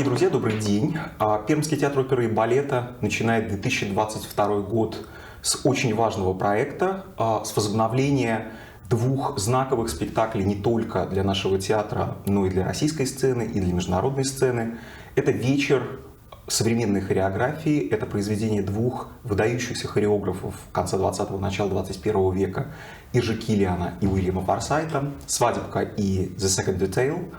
Дорогие друзья, добрый день. Пермский театр оперы и балета начинает 2022 год с очень важного проекта, с возобновления двух знаковых спектаклей не только для нашего театра, но и для российской сцены, и для международной сцены. Это вечер современной хореографии, это произведение двух выдающихся хореографов конца 20-го, начала 21 века, Киллиана и Уильяма Форсайта, «Свадебка» и «The Second Detail».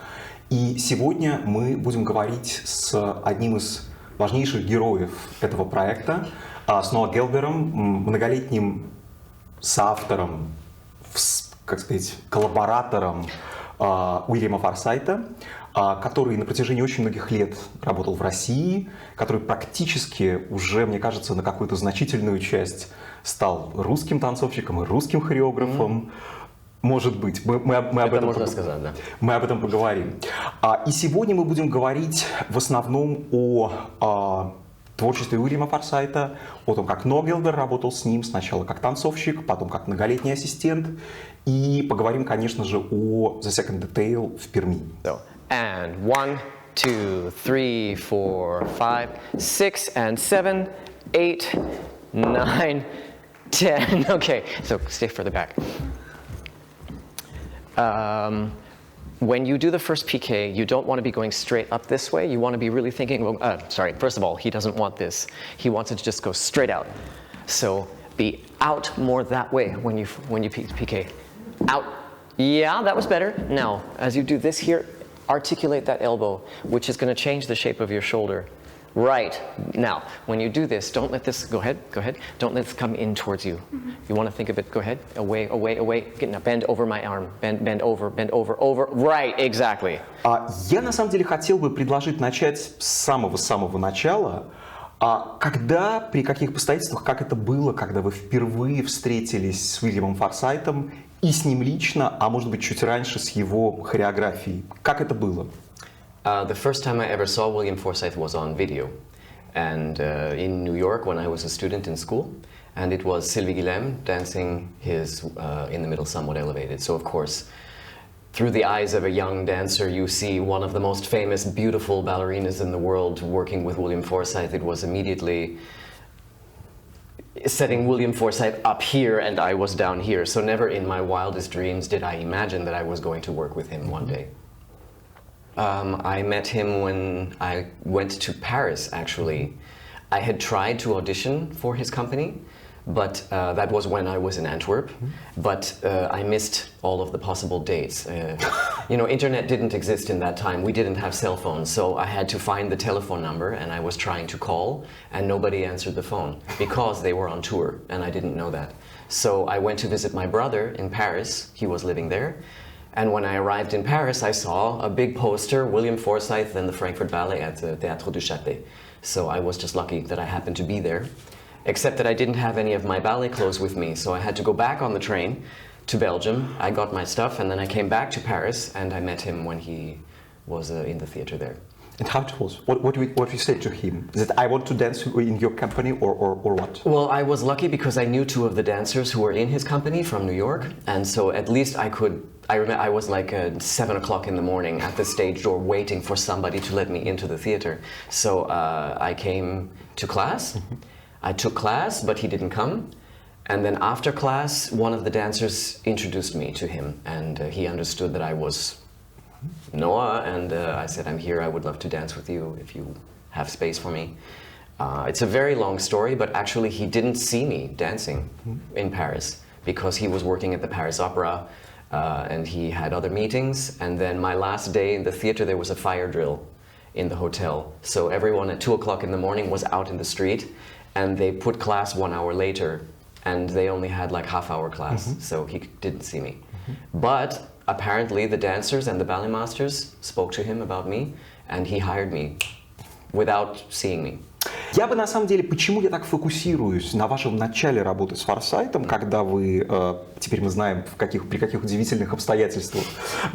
И сегодня мы будем говорить с одним из важнейших героев этого проекта, с Ноа Гелбером, многолетним соавтором, как сказать, коллаборатором Уильяма Форсайта, который на протяжении очень многих лет работал в России, который практически уже, мне кажется, на какую-то значительную часть стал русским танцовщиком и русским хореографом. Может быть, мы об этом можно сказать, да. Мы об этом поговорим. И сегодня мы будем говорить в основном о творчестве Уильяма Форсайта, о том, как Ноа Гелбер работал с ним сначала как танцовщик, потом как многолетний ассистент. И поговорим, конечно же, о The Second Detail в Перми. And 1, 2, 3, 4, 5, 6, and 7, 8, 9, 10. Okay, so stay further back. When you do the first PK, you don't want to be going straight up this way. You want to be really thinking, well, sorry, first of all, he doesn't want this. He wants it to just go straight out. So be out more that way when you PK. Out. Yeah, that was better. Now, as you do this here, articulate that elbow, which is going to change the shape of your shoulder. Right. Now, when you do this, don't let this, go ahead. Don't let this come in towards you. You want to think of it, go ahead, away. Now, bend over my arm, bend over. Right, exactly. Я, на самом деле, хотел бы предложить начать с самого начала. Когда, при каких обстоятельствах, как это было, когда вы впервые встретились с Уильямом Форсайтом и с ним лично, а может быть, чуть раньше с его хореографией? Как это было? The first time I ever saw Uильям Форсайт was on video, and in New York when I was a student in school, and it was Sylvie Guillem dancing his in the middle somewhat elevated. So of course, through the eyes of a young dancer, you see one of the most famous, beautiful ballerinas in the world working with Uильям Форсайт. It was immediately setting Uильям Форсайт up here, and I was down here. So never in my wildest dreams did I imagine that I was going to work with him one day. I met him when I went to Paris, actually. I had tried to audition for his company, but that was when I was in Antwerp. But I missed all of the possible dates. You know, internet didn't exist in that time. We didn't have cell phones, so I had to find the telephone number, and I was trying to call, and nobody answered the phone because they were on tour, and I didn't know that. So I went to visit my brother in Paris. He was living there. And when I arrived in Paris, I saw a big poster, Uильям Форсайт and the Frankfurt Ballet at the Théâtre du Châtelet. So I was just lucky that I happened to be there, except that I didn't have any of my ballet clothes with me. So I had to go back on the train to Belgium. I got my stuff, and then I came back to Paris, and I met him when he was in the theater there. And how it was? What you said to him? Is it, I want to dance in your company, or what? Well, I was lucky because I knew two of the dancers who were in his company from New York, and so at least I could. I remember I was like 7 o'clock in the morning at the stage door waiting for somebody to let me into the theater. So I came to class. I took class, but he didn't come. And then after class, one of the dancers introduced me to him, and he understood that I was Noah, and I said, I'm here, I would love to dance with you if you have space for me. It's a very long story, but actually he didn't see me dancing in Paris because he was working at the Paris Opera, and he had other meetings. And then my last day in the theater, there was a fire drill in the hotel. So everyone at 2 o'clock in the morning was out in the street, and they put class 1 hour later, and they only had like half-hour class, so he didn't see me. But apparently the dancers and the ballet masters spoke to him about me, and he hired me without seeing me. Я бы, на самом деле, почему я так фокусируюсь на вашем начале работы с Форсайтом, когда вы теперь мы знаем, при каких удивительных обстоятельствах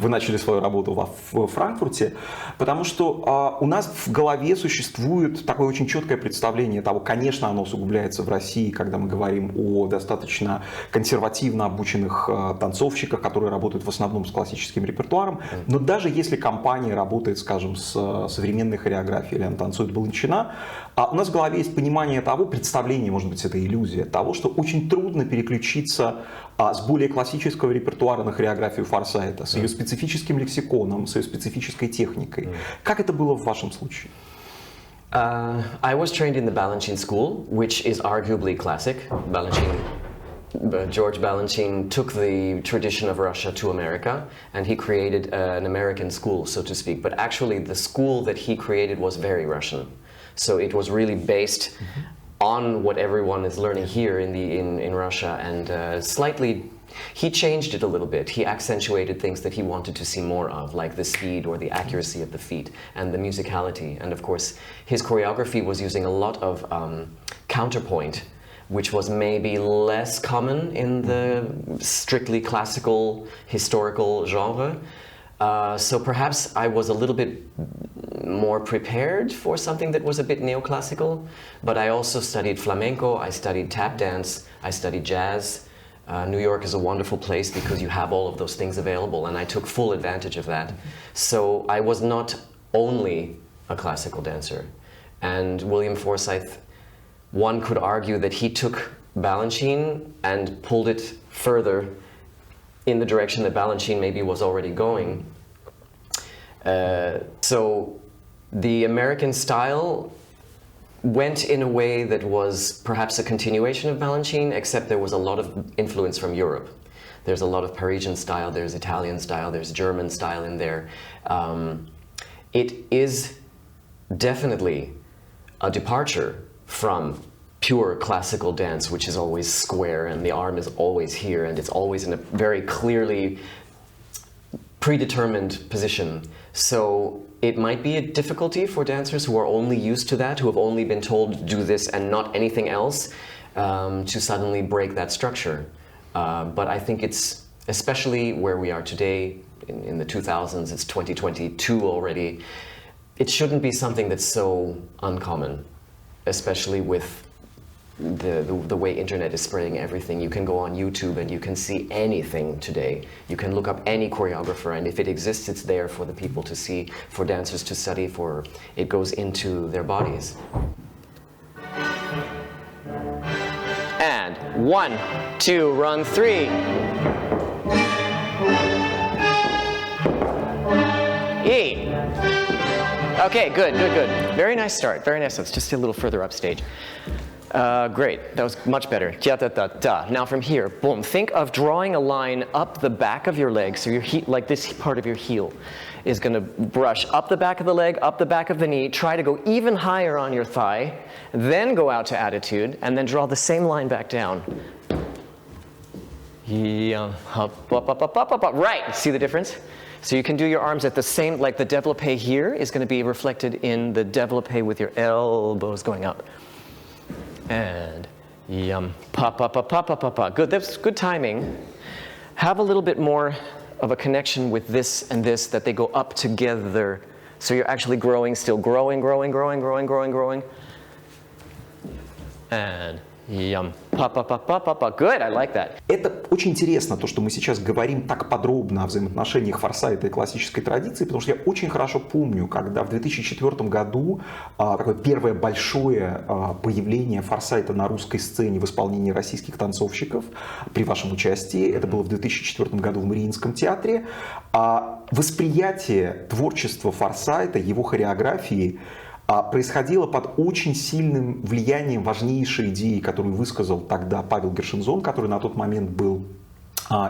вы начали свою работу во Франкфурте, потому что у нас в голове существует такое очень четкое представление того, конечно, оно усугубляется в России, когда мы говорим о достаточно консервативно обученных танцовщиках, которые работают в основном с классическим репертуаром, но даже если компания работает, скажем, с современной хореографией, или она танцует Баланчина, у нас в голове есть понимание того, представление, может быть, это иллюзия, того, что очень трудно переключиться с более классического репертуара на хореографию Форсайта, с ее специфическим лексиконом, с ее специфической техникой. Как это было в вашем случае? I was trained in the Ballanчин school, which is arguably classic. George Ballanчин took the tradition of Russia to America, and he created an American school, so to speak. But actually, the school that he created was very Russian. So it was really based on what everyone is learning here in Russia, and slightly, he changed it a little bit. He accentuated things that he wanted to see more of, like the speed or the accuracy of the feet and the musicality. And of course, his choreography was using a lot of counterpoint, which was maybe less common in the strictly classical, historical genre. So perhaps I was a little bit more prepared for something that was a bit neoclassical, but I also studied flamenco, I studied tap dance, I studied jazz. New York is a wonderful place because you have all of those things available, and I took full advantage of that. So I was not only a classical dancer. And Uильям Форсайт, one could argue that he took Баланчин and pulled it further in the direction that Ballanчин maybe was already going. So the American style went in a way that was perhaps a continuation of Ballanчин, except there was a lot of influence from Europe. There's a lot of Parisian style, there's Italian style, there's German style in there. It is definitely a departure from pure classical dance, which is always square and the arm is always here and it's always in a very clearly predetermined position. So it might be a difficulty for dancers who are only used to that, who have only been told do this and not anything else, to suddenly break that structure. But I think it's, especially where we are today, in the 2000s, it's 2022 already, it shouldn't be something that's so uncommon, especially with the way internet is spreading everything. You can go on YouTube and you can see anything today. You can look up any choreographer, and if it exists, it's there for the people to see, for dancers to study, for it goes into their bodies. And 1, 2, run 3. E. Okay, good, good, good. Very nice start, very nice. Let's just a little further up stage. Great, that was much better. Now from here, boom. Think of drawing a line up the back of your leg, so your like this part of your heel is going to brush up the back of the leg, up the back of the knee, try to go even higher on your thigh, then go out to attitude, and then draw the same line back down. Up, up, up, up, up, up, up. Right, see the difference? So you can do your arms at the same, like the développé here is going to be reflected in the développé with your elbows going up. And pop, pop, pop, pop, pop, pop, pop. Good, that's good timing. Have a little bit more of a connection with this and this, that they go up together. So you're actually growing, still growing, growing, growing, growing, growing, growing. And pop, pop, pop, pop, pop, pop. Good, I like that. Это очень интересно, то, что мы сейчас говорим так подробно о взаимоотношениях Форсайта и классической традиции, потому что я очень хорошо помню, когда в 2004 году такое первое большое появление Форсайта на русской сцене в исполнении российских танцовщиков при вашем участии, это было в 2004 году в Мариинском театре, восприятие творчества Форсайта, его хореографии происходило под очень сильным влиянием важнейшей идеи, которую высказал тогда Павел Гершензон, который на тот момент был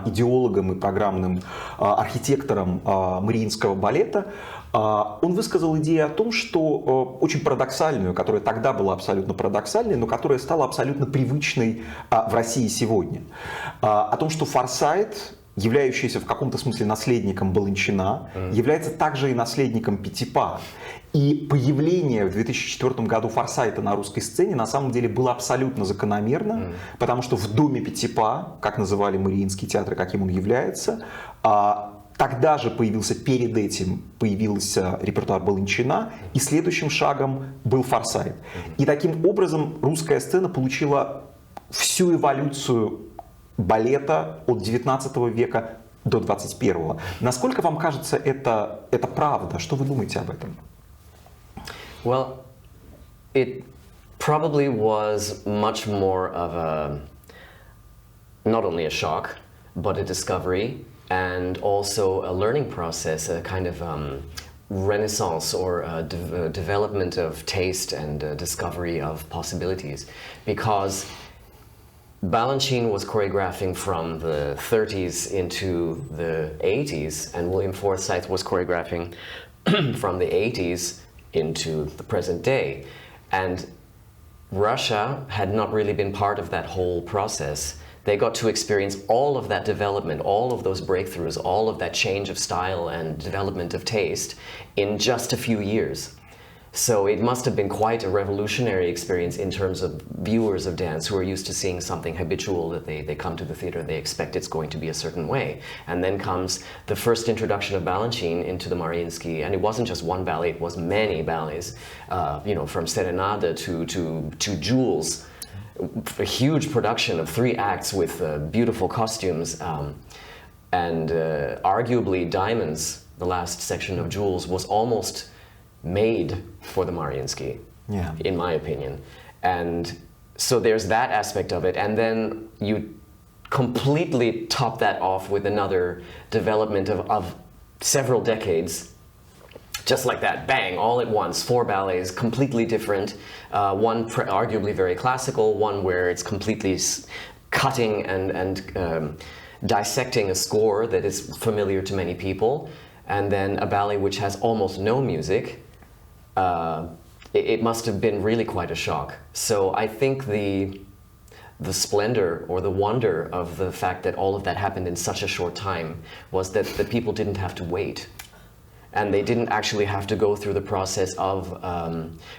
идеологом и программным архитектором Мариинского балета. Он высказал идею о том, что очень парадоксальную, которая тогда была абсолютно парадоксальной, но которая стала абсолютно привычной в России сегодня. О том, что Форсайт являющаяся в каком-то смысле наследником Баланчина, является также и наследником Петипа. И появление в 2004 году Форсайта на русской сцене на самом деле было абсолютно закономерно, потому что в доме Петипа, как называли Мариинский театр, каким он является, тогда же перед этим появился репертуар Баланчина, и следующим шагом был Форсайт. И таким образом русская сцена получила всю эволюцию балета от 19 века до 21. Насколько вам кажется это правда? Что вы думаете об этом? Well, it probably was much more of a, not only a shock, but a discovery and also a learning process, a kind of renaissance or a development of taste and discovery of possibilities. Because Ballantyne was choreographing from the 30s into the 80s, and Uильям Форсайт was choreographing from the 80s into the present day. And Russia had not really been part of that whole process. They got to experience all of that development, all of those breakthroughs, all of that change of style and development of taste in just a few years. So it must have been quite a revolutionary experience in terms of viewers of dance who are used to seeing something habitual, that they come to the theater, they expect it's going to be a certain way. And then comes the first introduction of Ballantyne into the Maриинский, and it wasn't just one ballet, it was many ballets, from Serenada to Jewels, a huge production of 3 acts with beautiful costumes, and arguably Diamonds, the last section of Jewels, was almost made for the Maриинский, in my opinion. And so there's that aspect of it, and then you completely top that off with another development of several decades, just like that, bang, all at once, 4 ballets, completely different, one arguably very classical, one where it's completely cutting and dissecting a score that is familiar to many people, and then a ballet which has almost no music. It must have been really quite a shock. So I think the splendor or the wonder of the fact that all of that happened in such a short time was that the people didn't have to wait. And they didn't actually have to go through the process of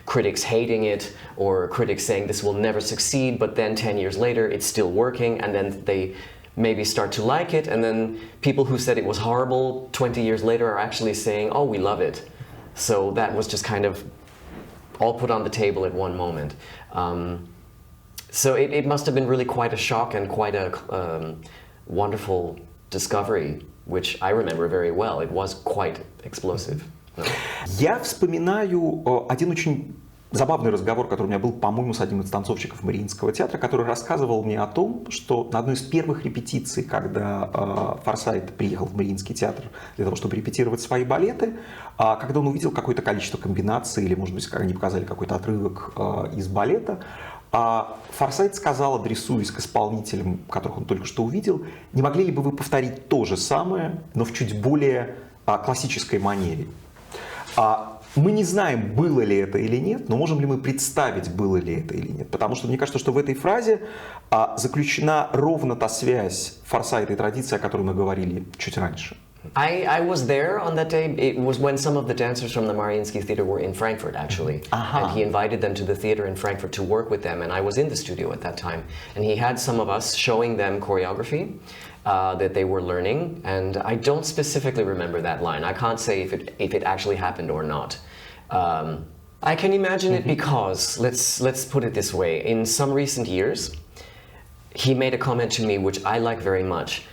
critics hating it or critics saying this will never succeed, but then 10 years later it's still working, and then they maybe start to like it, and then people who said it was horrible 20 years later are actually saying, oh, we love it. So that was just kind of all put on the table at one moment. So it must have been really quite a shock and quite a wonderful discovery, which I remember very well. It was quite explosive. Я вспоминаю один очень забавный разговор, который у меня был, по-моему, с одним из танцовщиков Мариинского театра, который рассказывал мне о том, что на одной из первых репетиций, когда Форсайт приехал в Мариинский театр для того, чтобы репетировать свои балеты, когда он увидел какое-то количество комбинаций, или, может быть, как они показали какой-то отрывок из балета, Форсайт сказал, адресуясь к исполнителям, которых он только что увидел, не могли ли бы вы повторить то же самое, но в чуть более классической манере? Мы не знаем, было ли это или нет, но можем ли мы представить, было ли это или нет. Потому что мне кажется, что в этой фразе заключена ровно та связь Форсайта и традиции, о которой мы говорили чуть раньше. I was there on that day. It was when some of the dancers from the Maриinский theater were in Frankfurt, actually. And he invited them to the theater in Frankfurt to work with them, and I was in the studio at that time. And he had some of us showing them choreography that they were learning, and I don't specifically remember that line. I can't say if it actually happened or not. I can imagine it because, let's put it this way, in some recent years, he made a comment to me which I like very much.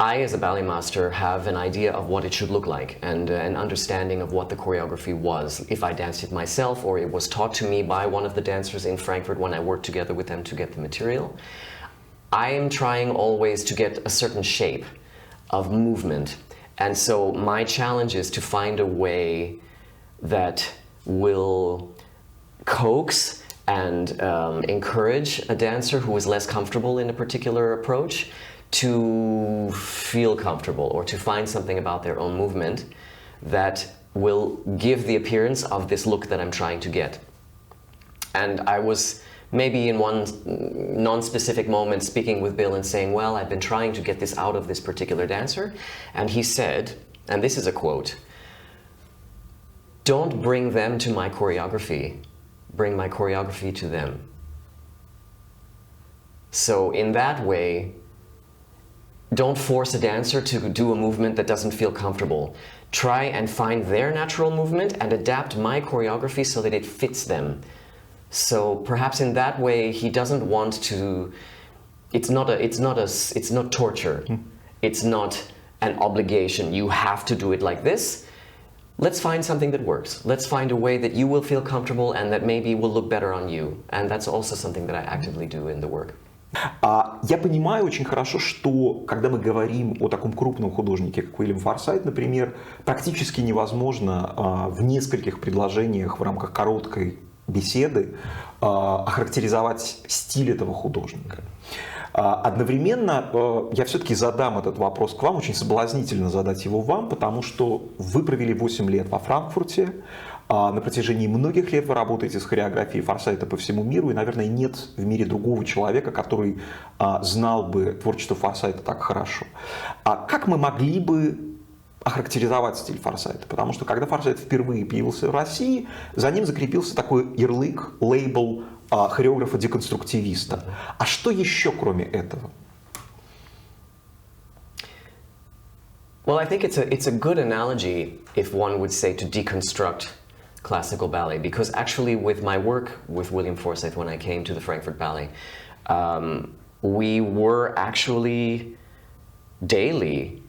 I, as a ballet master, have an idea of what it should look like and an understanding of what the choreography was if I danced it myself or it was taught to me by one of the dancers in Frankfurt when I worked together with them to get the material. I am trying always to get a certain shape of movement, and so my challenge is to find a way that will coax and encourage a dancer who is less comfortable in a particular approach to feel comfortable or to find something about their own movement that will give the appearance of this look that I'm trying to get. And I was maybe in one non-specific moment speaking with Bill and saying, well, I've been trying to get this out of this particular dancer. And he said, and this is a quote, "Don't bring them to my choreography, bring my choreography to them." So in that way, don't force a dancer to do a movement that doesn't feel comfortable. Try and find their natural movement and adapt my choreography so that it fits them. So perhaps in that way, he doesn't want to. It's not torture. It's not an obligation. You have to do it like this. Let's find something that works. Let's find a way that you will feel comfortable and that maybe will look better on you. And that's also something that I actively do in the work. Я понимаю очень хорошо, что когда мы говорим о таком крупном художнике, как Уильям Форсайт, например, практически невозможно в нескольких предложениях в рамках короткой беседы охарактеризовать стиль этого художника. Одновременно я все-таки задам этот вопрос к вам, очень соблазнительно задать его вам, потому что вы провели 8 лет во Франкфурте, на протяжении многих лет вы работаете с хореографией Форсайта по всему миру, и, наверное, нет в мире другого человека, который знал бы творчество Форсайта так хорошо. А как мы могли бы охарактеризовать стиль Форсайта? Потому что когда Форсайт впервые появился в России, за ним закрепился такой ярлык, лейбл хореографа-деконструктивиста. А что еще кроме этого? Well, I think it's a good analogy, if one would say, to deconstruct classical ballet, because actually with my work with Uильям Форсайт when I came to the Frankfurt Ballet, we were actually daily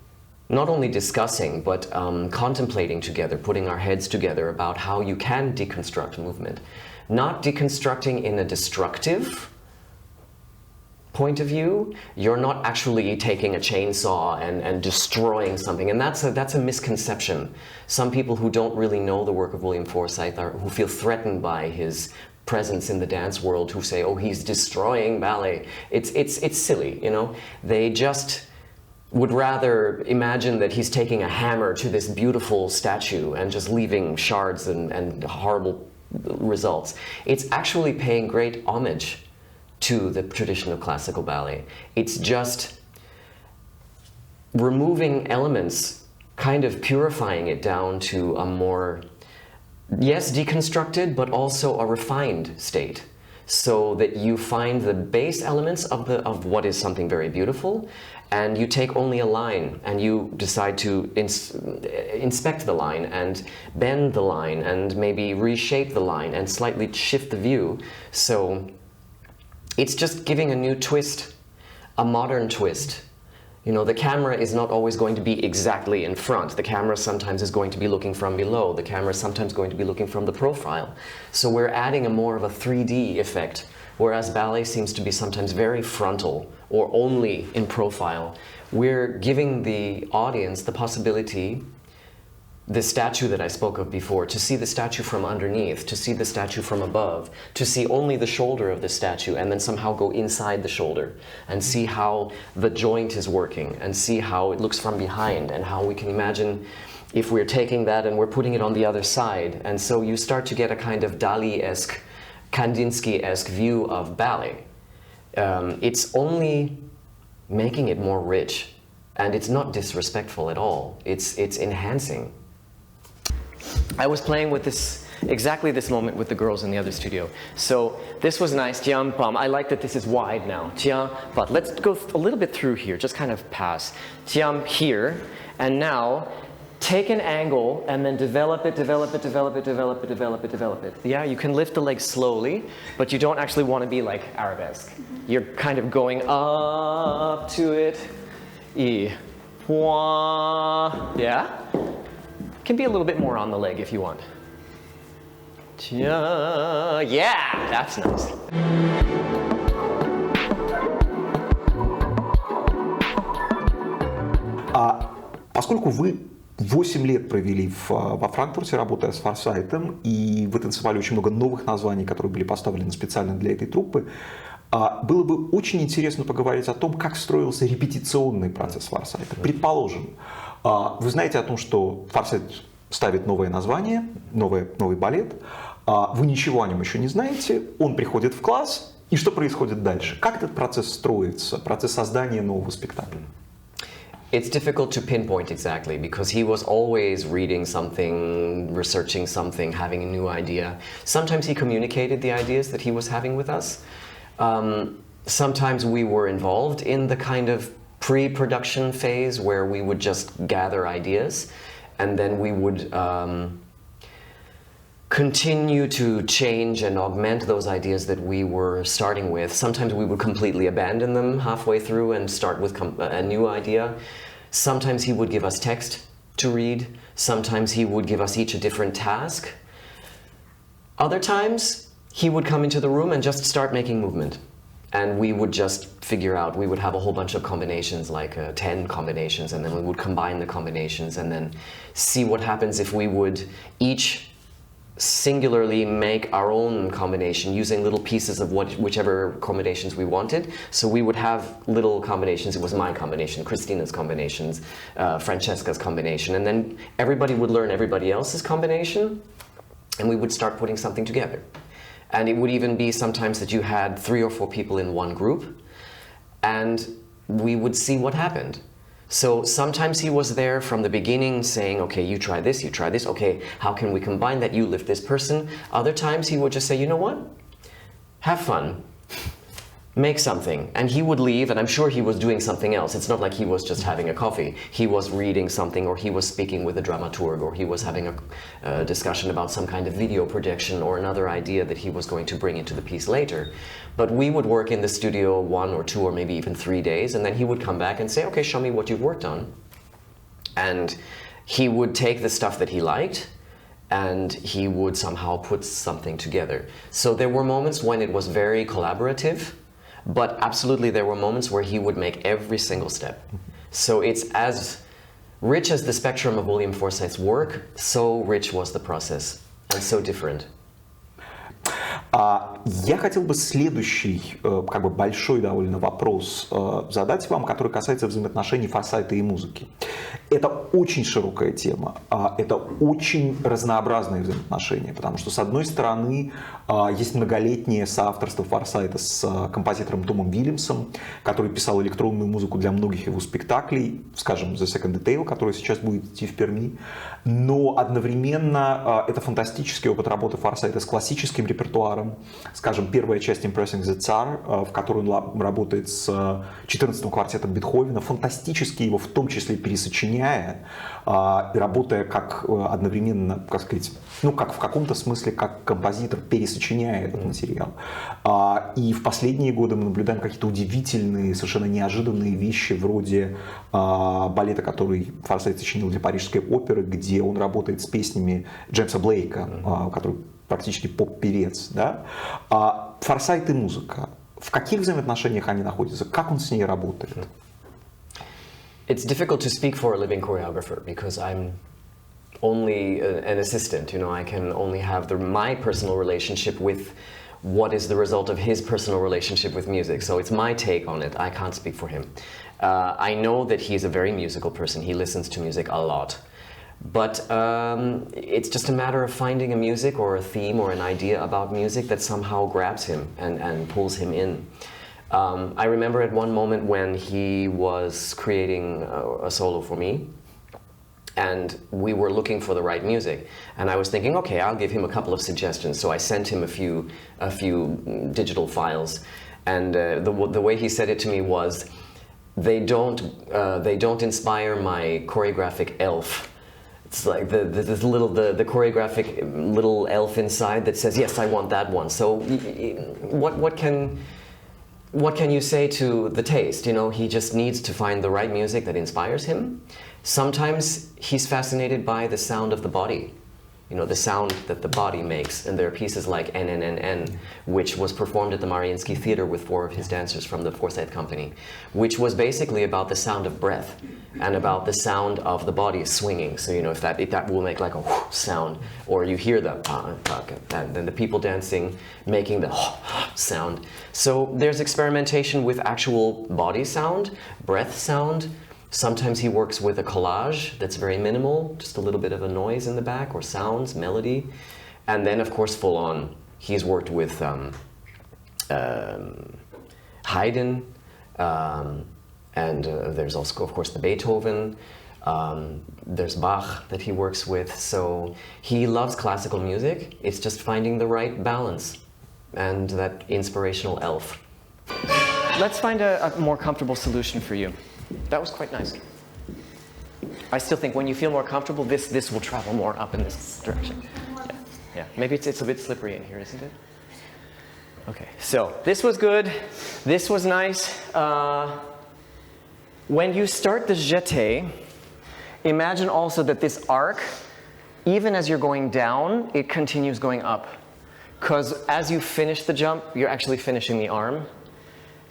not only discussing but contemplating together, putting our heads together about how you can deconstruct movement. Not deconstructing in a destructive point of view. You're not actually taking a chainsaw and destroying something, and that's a misconception. Some people who don't really know the work of Uильям Форсайт, who feel threatened by his presence in the dance world, who say, "Oh, he's destroying ballet." It's silly, you know. They just would rather imagine that he's taking a hammer to this beautiful statue and just leaving shards and horrible results. It's actually paying great homage to the tradition of classical ballet. It's just removing elements, kind of purifying it down to a more, yes, deconstructed, but also a refined state, so that you find the base elements of what is something very beautiful, and you take only a line and you decide to inspect the line and bend the line and maybe reshape the line and slightly shift the view. So it's just giving a new twist, a modern twist. You know, the camera is not always going to be exactly in front. The camera sometimes is going to be looking from below. The camera is sometimes going to be looking from the profile. So we're adding a more of a 3D effect, whereas ballet seems to be sometimes very frontal or only in profile. We're giving the audience the possibility, the statue that I spoke of before, to see the statue from underneath, to see the statue from above, to see only the shoulder of the statue and then somehow go inside the shoulder and see how the joint is working and see how it looks from behind and how we can imagine if we're taking that and we're putting it on the other side. And so you start to get a kind of Dali-esque, Kandinsky-esque view of ballet. It's only making it more rich, and it's not disrespectful at all. It's enhancing. I was playing with this, exactly this moment with the girls in the other studio. So this was nice. Tiens, pam. I like that this is wide now. Tiens, but let's go a little bit through here, just kind of pass. Tiens, here, and now take an angle and then develop it, develop it, develop it, develop it, develop it, develop it. Yeah, you can lift the leg slowly, but you don't actually want to be like arabesque. You're kind of going up to it. Yeah? Can be a little bit more on the leg if you want. Yeah, that's nice. Поскольку вы 8 лет провели во Франкфурте, работая с Форсайтом, и вы танцевали очень много новых названий, которые были поставлены специально для этой труппы, было бы очень интересно поговорить о том, как строился репетиционный процесс Форсайта. Предположим, вы знаете о том, что Форсайт ставит новое название, новый балет, Вы ничего о нем еще не знаете, он приходит в класс, и что происходит дальше? Как этот процесс строится, процесс создания нового спектакля? It's difficult to pinpoint exactly because he was always reading something, researching something, having a new idea. Sometimes he communicated the ideas that he was having with us. Sometimes we were involved in the kind of pre-production phase where we would just gather ideas and then we would continue to change and augment those ideas that we were starting with. Sometimes we would completely abandon them halfway through and start with a new idea. Sometimes he would give us text to read. Sometimes he would give us each a different task. Other times he would come into the room and just start making movement. And we would just figure out, we would have a whole bunch of combinations, like 10 combinations, and then we would combine the combinations and then see what happens if we would each singularly make our own combination using little pieces of whichever combinations we wanted. So we would have little combinations. It was my combination, Christina's combinations, Francesca's combination, and then everybody would learn everybody else's combination and we would start putting something together. And it would even be sometimes that you had 3 or 4 people in one group and we would see what happened. So sometimes he was there from the beginning saying, okay, you try this, okay, how can we combine that, you lift this person. Other times he would just say, you know what, have fun, make something. And he would leave, and I'm sure he was doing something else. It's not like he was just having a coffee. He was reading something, or he was speaking with a dramaturg, or he was having a discussion about some kind of video projection or another idea that he was going to bring into the piece later. But we would work in the studio 1 or 2 or maybe even 3 days, and then he would come back and say, okay, show me what you've worked on. And he would take the stuff that he liked, and he would somehow put something together. So there were moments when it was very collaborative, but absolutely there were moments where he would make every single step. So it's as rich as the spectrum of Uильям Форсайт's work, so rich was the process, and so different. Я хотел бы следующий, как бы большой довольно вопрос задать вам, который касается взаимоотношений Форсайта и музыки. Это очень широкая тема, это очень разнообразные взаимоотношения, потому что, с одной стороны, есть многолетнее соавторство Форсайта с композитором Томом Вильямсом, который писал электронную музыку для многих его спектаклей, скажем, The Second Detail, который сейчас будет идти в Перми, но одновременно это фантастический опыт работы Форсайта с классическим репертуаром, скажем, первая часть Impressing the Tsar, в которой он работает с 14-м квартетом Бетховена, фантастически его в том числе пересочиняя, и работая как одновременно, как сказать, ну как в каком-то смысле как композитор, пересочиняя этот материал. И в последние годы мы наблюдаем какие-то удивительные, совершенно неожиданные вещи вроде балета, который Форсайт сочинил для Парижской оперы, где он работает с песнями Джеймса Блейка, который практически поп-певец. Да? Форсайт и музыка. В каких взаимоотношениях они находятся? Как он с ней работает? It's difficult to speak for a living choreographer because I'm only an assistant. You know, I can only have my personal relationship with what is the result of his personal relationship with music. So it's my take on it. I can't speak for him. I know that he's a very musical person. He listens to music a lot. But it's just a matter of finding a music or a theme or an idea about music that somehow grabs him and pulls him in. I remember at one moment when he was creating a solo for me, and we were looking for the right music, and I was thinking, okay, I'll give him a couple of suggestions. So I sent him a few digital files, and the way he said it to me was, they don't inspire my choreographic elf. It's like the choreographic little elf inside that says, yes, I want that one. So what can you say to the taste? You know, he just needs to find the right music that inspires him. Sometimes he's fascinated by the sound of the body. You know, the sound that the body makes. And there are pieces like NNNN, which was performed at the Maриинский theater with 4 of his dancers from the Forsyth company, which was basically about the sound of breath and about the sound of the body swinging. So, you know, if that will make like a whoosh sound, or you hear the and then the people dancing making the sound. So there's experimentation with actual body sound, breath sound. Sometimes he works with a collage that's very minimal, just a little bit of a noise in the back, or sounds, melody. And then, of course, full on, he's worked with Haydn, and there's also, of course, the Beethoven. There's Bach that he works with. So he loves classical music. It's just finding the right balance and that inspirational elf. Let's find a more comfortable solution for you. That was quite nice. I still think when you feel more comfortable, this will travel more up in this direction. Yeah. Maybe it's a bit slippery in here, isn't it? Okay, so this was good. This was nice. When you start the jeté, imagine also that this arc, even as you're going down, it continues going up. Because as you finish the jump, you're actually finishing the arm.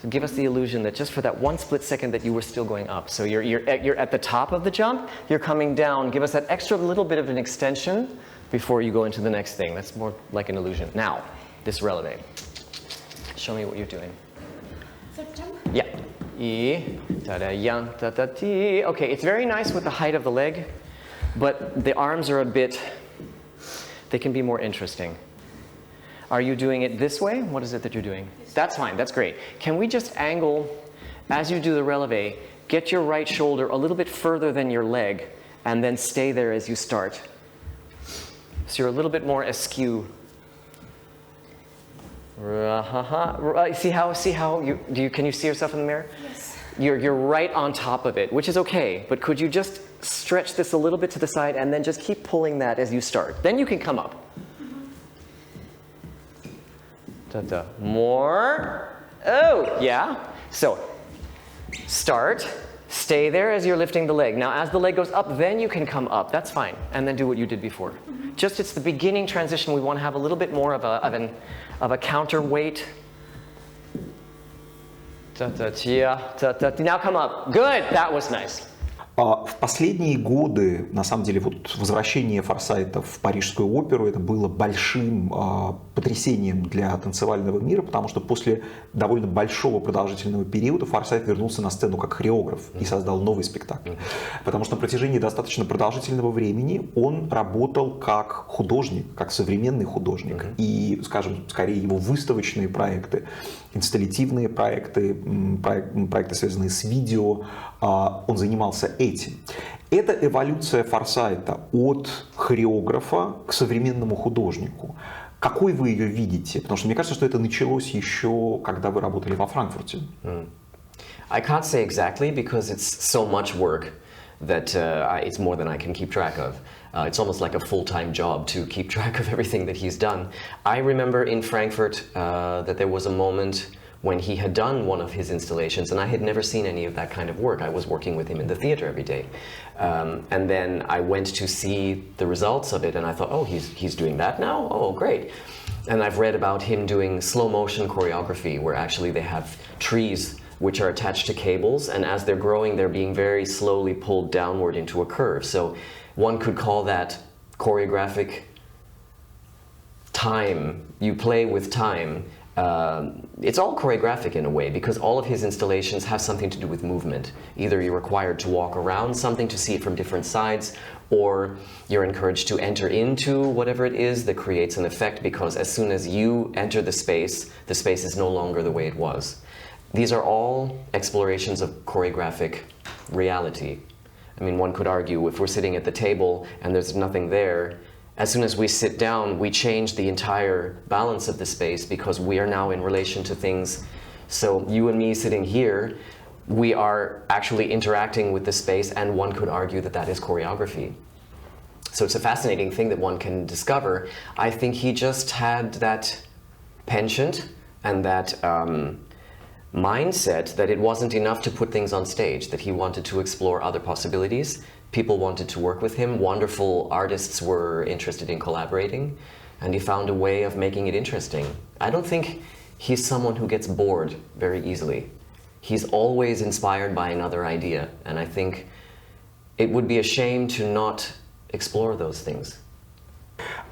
So give us the illusion that just for that one split second that you were still going up. So you're at the top of the jump, you're coming down. Give us that extra little bit of an extension before you go into the next thing. That's more like an illusion. Now, this releve. Show me what you're doing. Third jump? Yeah. E, ta-da-yan, ta-ta-ti. Okay, it's very nice with the height of the leg, but the arms are a bit, they can be more interesting. Are you doing it this way? What is it that you're doing? That's fine, that's great. Can we just angle, as you do the releve, get your right shoulder a little bit further than your leg, and then stay there as you start. So you're a little bit more askew. See how you can you see yourself in the mirror? Yes. You're right on top of it, which is okay, but could you just stretch this a little bit to the side and then just keep pulling that as you start? Then you can come up. More. Oh, yeah. So, start, stay there as you're lifting the leg. Now, as the leg goes up, then you can come up. That's fine. And then do what you did before. Just it's the beginning transition. We want to have a little bit more of a counterweight. Now come up. Good. That was nice. В последние годы, на самом деле, вот возвращение Форсайта в Парижскую оперу, это было большим потрясением для танцевального мира, потому что после довольно большого продолжительного периода Форсайт вернулся на сцену как хореограф и создал новый спектакль. Потому что на протяжении достаточно продолжительного времени он работал как художник, как современный художник. И, скажем, скорее его выставочные проекты, инсталлятивные проекты, проекты, связанные с видео, он занимался этим. Это эволюция Форсайта от хореографа к современному художнику. Какой вы ее видите? Потому что мне кажется, что это началось еще, когда вы работали во Франкфурте. I can't say exactly because it's so much work that it's more than I can keep track of. It's almost like a full-time job to keep track of everything that he's done. I remember in Frankfurt that there was a moment when he had done one of his installations, and I had never seen any of that kind of work. I was working with him in the theater every day. And then I went to see the results of it, and I thought, oh, he's doing that now? Oh, great. And I've read about him doing slow-motion choreography, where actually they have trees which are attached to cables, and as they're growing, they're being very slowly pulled downward into a curve. So one could call that choreographic time. You play with time. It's all choreographic in a way, because all of his installations have something to do with movement. Either you're required to walk around something to see it from different sides, or you're encouraged to enter into whatever it is that creates an effect, because as soon as you enter the space is no longer the way it was. These are all explorations of choreographic reality. I mean, one could argue if we're sitting at the table and there's nothing there, as soon as we sit down, we change the entire balance of the space because we are now in relation to things. So you and me sitting here, we are actually interacting with the space, and one could argue that that is choreography. So it's a fascinating thing that one can discover. I think he just had that penchant and that mindset that it wasn't enough to put things on stage, that he wanted to explore other possibilities. People wanted to work with him. Wonderful artists were interested in collaborating, and he found a way of making it interesting. I don't think he's someone who gets bored very easily. He's always inspired by another idea, and I think it would be a shame to not explore those things.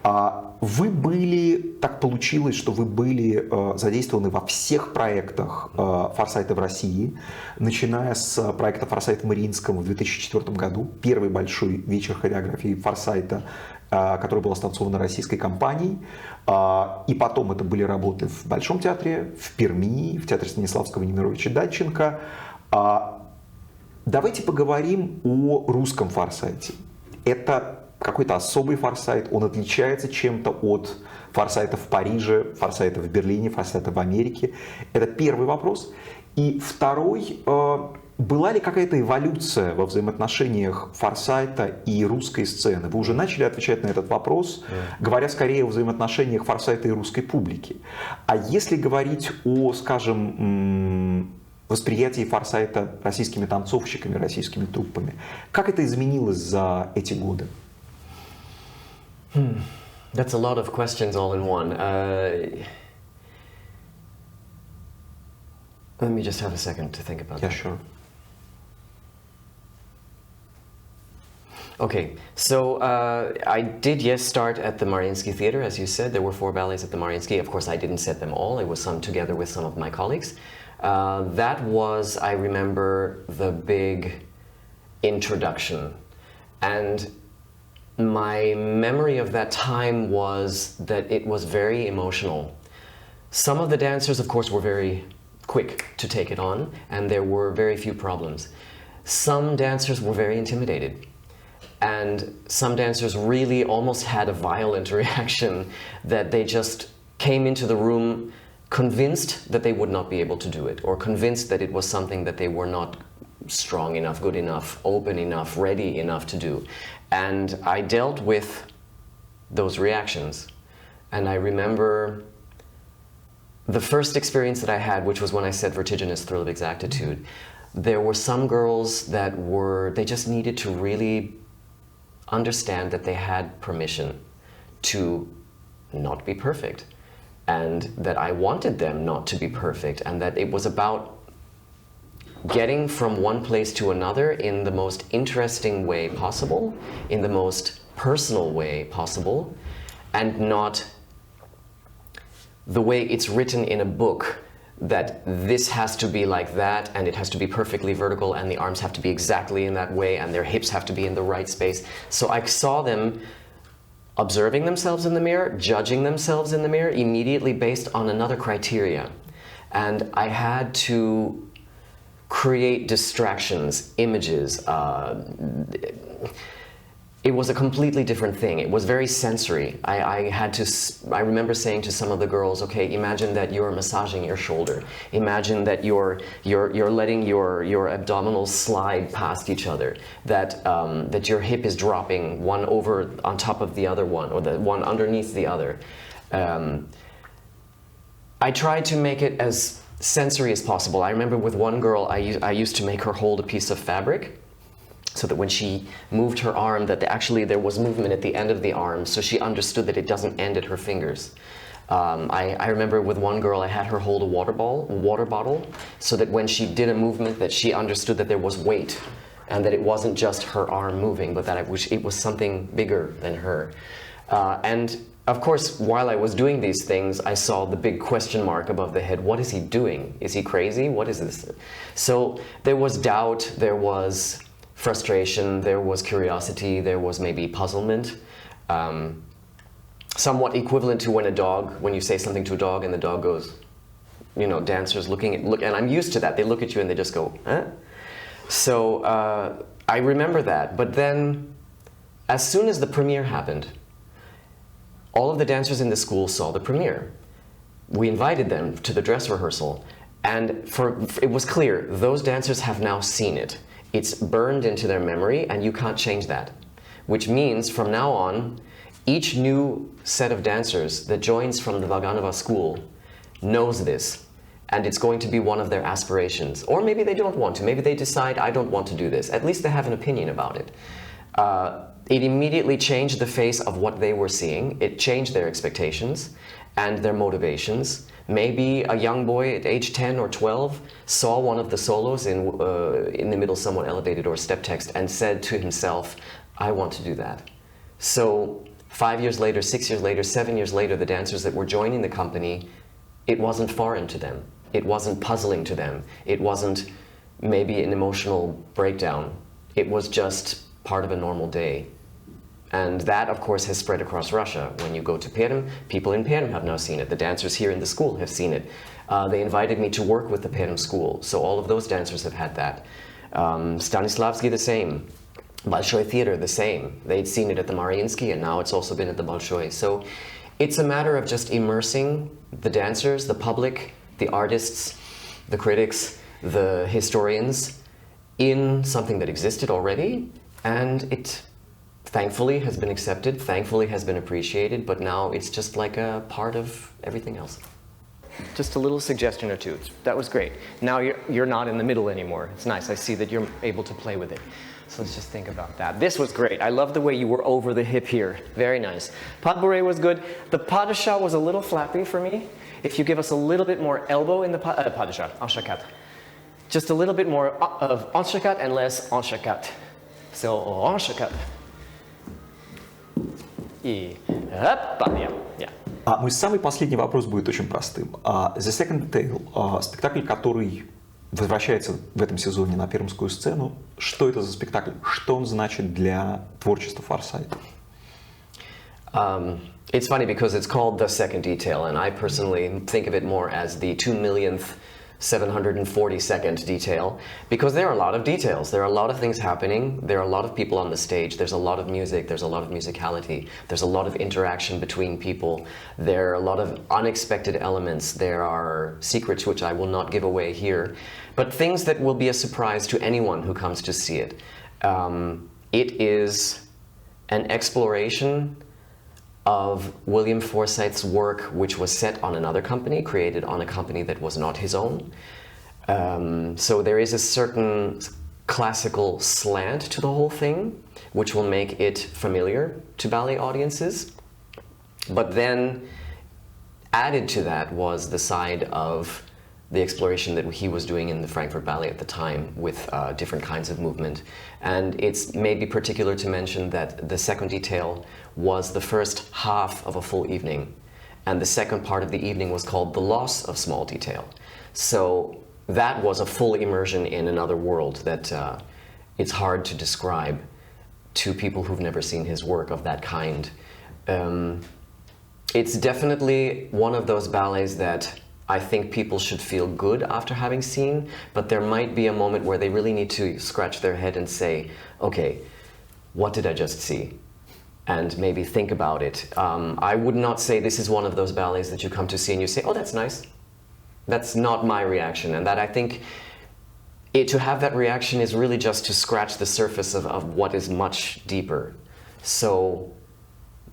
Вы были, так получилось, что вы были задействованы во всех проектах Форсайта в России, начиная с проекта Форсайта в Мариинском в 2004 году, первый большой вечер хореографии Форсайта, который был останцован российской компанией, и потом это были работы в Большом театре, в Перми, в театре Станиславского Немировича Датченко. Давайте поговорим о русском Форсайте. Это какой-то особый Форсайт, он отличается чем-то от Форсайта в Париже, Форсайта в Берлине, Форсайта в Америке. Это первый вопрос. И второй, была ли какая-то эволюция во взаимоотношениях Форсайта и русской сцены? Вы уже начали отвечать на этот вопрос, говоря скорее о взаимоотношениях Форсайта и русской публики. А если говорить о, скажем, восприятии Форсайта российскими танцовщиками, российскими труппами, как это изменилось за эти годы? That's a lot of questions all in one. Let me just have a second to think about that. Yeah, sure. Okay, so I did, yes, start at the Maриинский theater, as you said. There were 4 ballets at the Maриинский. Of course, I didn't set them all. It was some together with some of my colleagues. That was, I remember, the big introduction. And my memory of that time was that it was very emotional. Some of the dancers, of course, were very quick to take it on, and there were very few problems. Some dancers were very intimidated, and some dancers really almost had a violent reaction that they just came into the room convinced that they would not be able to do it, or convinced that it was something that they were not strong enough, good enough, open enough, ready enough to do. And I dealt with those reactions. And I remember the first experience that I had, which was when I said vertiginous thrill of exactitude. There were some girls that they just needed to really understand that they had permission to not be perfect, and that I wanted them not to be perfect, and that it was about getting from one place to another in the most interesting way possible, in the most personal way possible, and not the way it's written in a book, that this has to be like that, and it has to be perfectly vertical, and the arms have to be exactly in that way, and their hips have to be in the right space. So I saw them observing themselves in the mirror, judging themselves in the mirror, immediately based on another criteria. And I had to create distractions, images. It was a completely different thing. It was very sensory. I remember saying to some of the girls, okay, imagine that you're massaging your shoulder. Imagine that you're letting your abdominals slide past each other. That your hip is dropping one over on top of the other one, or the one underneath the other. I tried to make it as sensory as possible. I remember with one girl, I used to make her hold a piece of fabric, so that when she moved her arm, that actually there was movement at the end of the arm, so she understood that it doesn't end at her fingers. I remember with one girl, I had her hold a water bottle, so that when she did a movement, that she understood that there was weight, and that it wasn't just her arm moving, but that it was something bigger than her. And of course, while I was doing these things, I saw the big question mark above the head. What is he doing? Is he crazy? What is this? So there was doubt, there was frustration, there was curiosity, there was maybe puzzlement. Somewhat equivalent to when you say something to a dog and the dog goes, you know, dancers look, and I'm used to that. They look at you and they just go, huh? So I remember that. But then, as soon as the premiere happened, all of the dancers in the school saw the premiere. We invited them to the dress rehearsal, and it was clear, those dancers have now seen it. It's burned into their memory, and you can't change that. Which means, from now on, each new set of dancers that joins from the Vaganova school knows this, and it's going to be one of their aspirations. Or maybe they don't want to. Maybe they decide, I don't want to do this. At least they have an opinion about it. It immediately changed the face of what they were seeing. It changed their expectations and their motivations. Maybe a young boy at age 10 or 12 saw one of the solos in the middle, somewhat elevated, or step text, and said to himself, I want to do that. So 5 years later, 6 years later, 7 years later, the dancers that were joining the company, it wasn't foreign to them. It wasn't puzzling to them. It wasn't maybe an emotional breakdown. It was just part of a normal day. And that, of course, has spread across Russia. When you go to Perm, people in Perm have now seen it. The dancers here in the school have seen it. They invited me to work with the Perm school, so all of those dancers have had that. Stanislavski, the same. Большое theater, the same. They'd seen it at the Mariinski, and now it's also been at the Большое. So it's a matter of just immersing the dancers, the public, the artists, the critics, the historians in something that existed already, and it thankfully has been accepted, thankfully has been appreciated, but now it's just like a part of everything else. Just a little suggestion or two. That was great. Now you're not in the middle anymore. It's nice. I see that you're able to play with it. So let's just think about that. This was great. I love the way you were over the hip here. Very nice. Padbure was good. The padisha was a little flappy for me. If you give us a little bit more elbow in the padisha, anshakat. Just a little bit more of anshakat and less anshakat. So anshakat. И yeah. Мой самый последний вопрос будет очень простым. The Second Detail, спектакль, который возвращается в этом сезоне на пермскую сцену. Что это за спектакль? Что он значит для творчества Форсайта? It's funny because it's called The Second Detail, and I personally think of it more as the 2,742nd detail, because there are a lot of details. There are a lot of things happening. There are a lot of people on the stage. There's a lot of music. There's a lot of musicality. There's a lot of interaction between people. There are a lot of unexpected elements. There are secrets which I will not give away here, but things that will be a surprise to anyone who comes to see it. It is an exploration of Uильям Форсайт's work, which was set on another company, created on a company that was not his own. So there is a certain classical slant to the whole thing, which will make it familiar to ballet audiences. But then added to that was the side of the exploration that he was doing in the Frankfurt Ballet at the time with different kinds of movement. And it's maybe particular to mention that the second detail was the first half of a full evening. And the second part of the evening was called The Loss of Small Detail. So that was a full immersion in another world that it's hard to describe to people who've never seen his work of that kind. It's definitely one of those ballets that I think people should feel good after having seen, but there might be a moment where they really need to scratch their head and say, okay, what did I just see? And maybe think about it. I would not say this is one of those ballets that you come to see and you say, oh, that's nice. That's not my reaction. And that I think to have that reaction is really just to scratch the surface of what is much deeper. So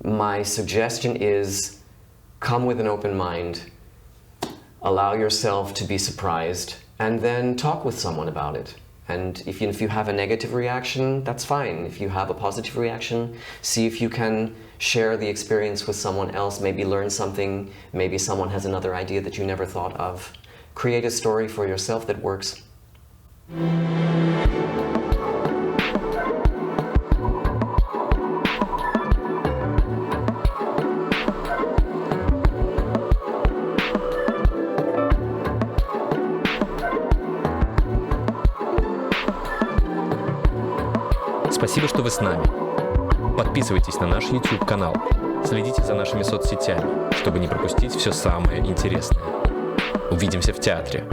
my suggestion is come with an open mind, allow yourself to be surprised, and then talk with someone about it. And if you have a negative reaction, that's fine. If you have a positive reaction, see if you can share the experience with someone else, maybe learn something, maybe someone has another idea that you never thought of. Create a story for yourself that works. Спасибо, что вы с нами. Подписывайтесь на наш YouTube-канал, следите за нашими соцсетями, чтобы не пропустить все самое интересное. Увидимся в театре.